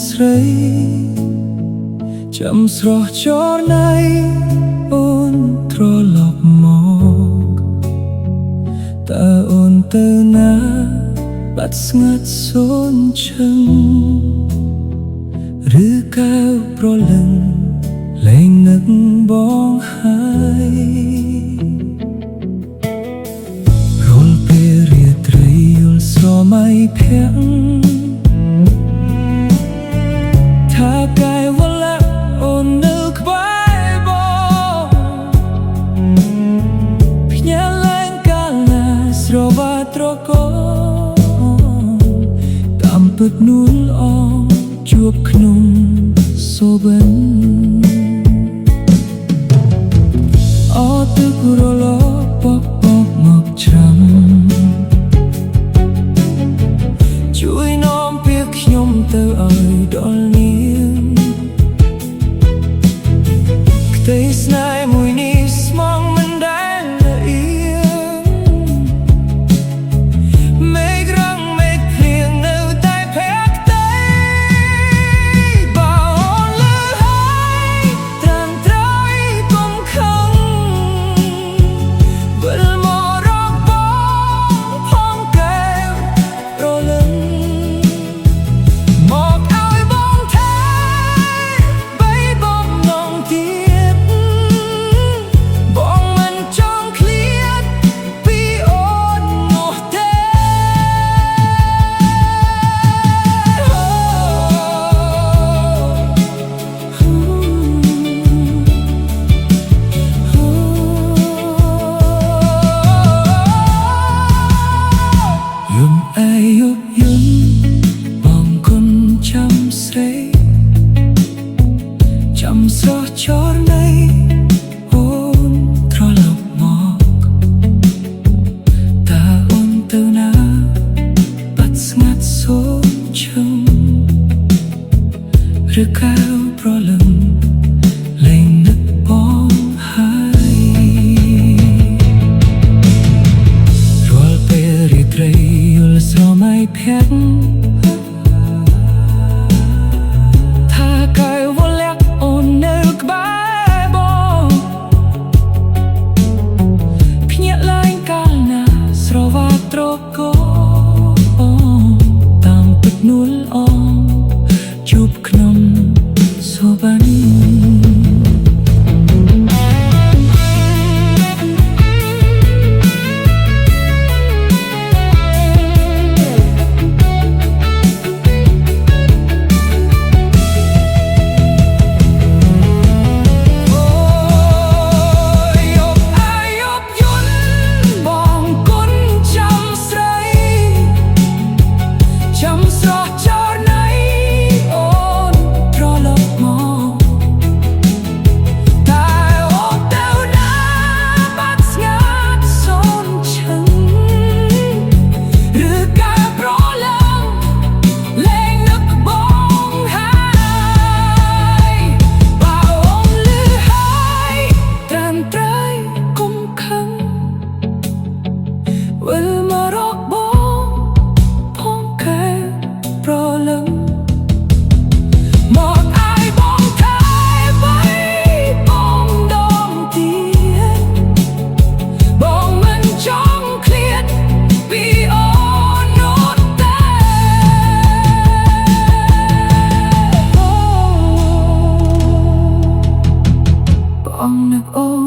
ស្រីចាំស្រស់ចរណៃអូនត្រឡប់មកតើអូនទៅណាបាត់ស្ងាត់សូនឈឹងឬកៅប្រលឹងលែងនឹកបងហើយរាល់ពេលរាត្រីយល់ស្រមៃភាំងថាកាយវលាអូននៅក្បែរបងភ្ញាក់ឡើងកាលណាស្រវាត្រកតាមពិតនួលអងជួបក្នុងសូបិនអត់ទឹករលបបមកចាំជួយនាំពីខ្ញុំទៅឲ្យដល់នាងក្តីស្នេហ៍មួយនេះស្មងមិនដែលละเอียดមេឃរងមេឃភ្លៀងនៅតែភ័យក្តីបើអូនលឺហើយត្រង់ត្រៃកុំខឹងវិលមករកបងផងកែវរលឹងមកឲ្យបងថែបីបងនងទៀតបងមិនចង់ឃ្លាតពីអូននោះទេយំអាយយប់យំបងគុណចាំស្រីចាំស្រស់ចរណៃអូនត្រឡប់មកតើអូនទៅណាបាត់ស្ងាត់សូនឈឹងឬកៅប្រលឹងលែងនឹកបងហើយរាល់ពេលរាត្រីយល់ស្រមៃភាំងថាកាយវលាអូននៅក្បែរបងភ្ញាក់ឡើងកាលណាស្រវាត្រកតាមពិតនួលអងជួបក្នុងសូបិនវិលមករកបងផងកែប្រលឹងមកឲ្យបងថែបីបងដងទៀតបងមិនចង់ឃ្លាតពីអូននោះទេបងនឹកអូន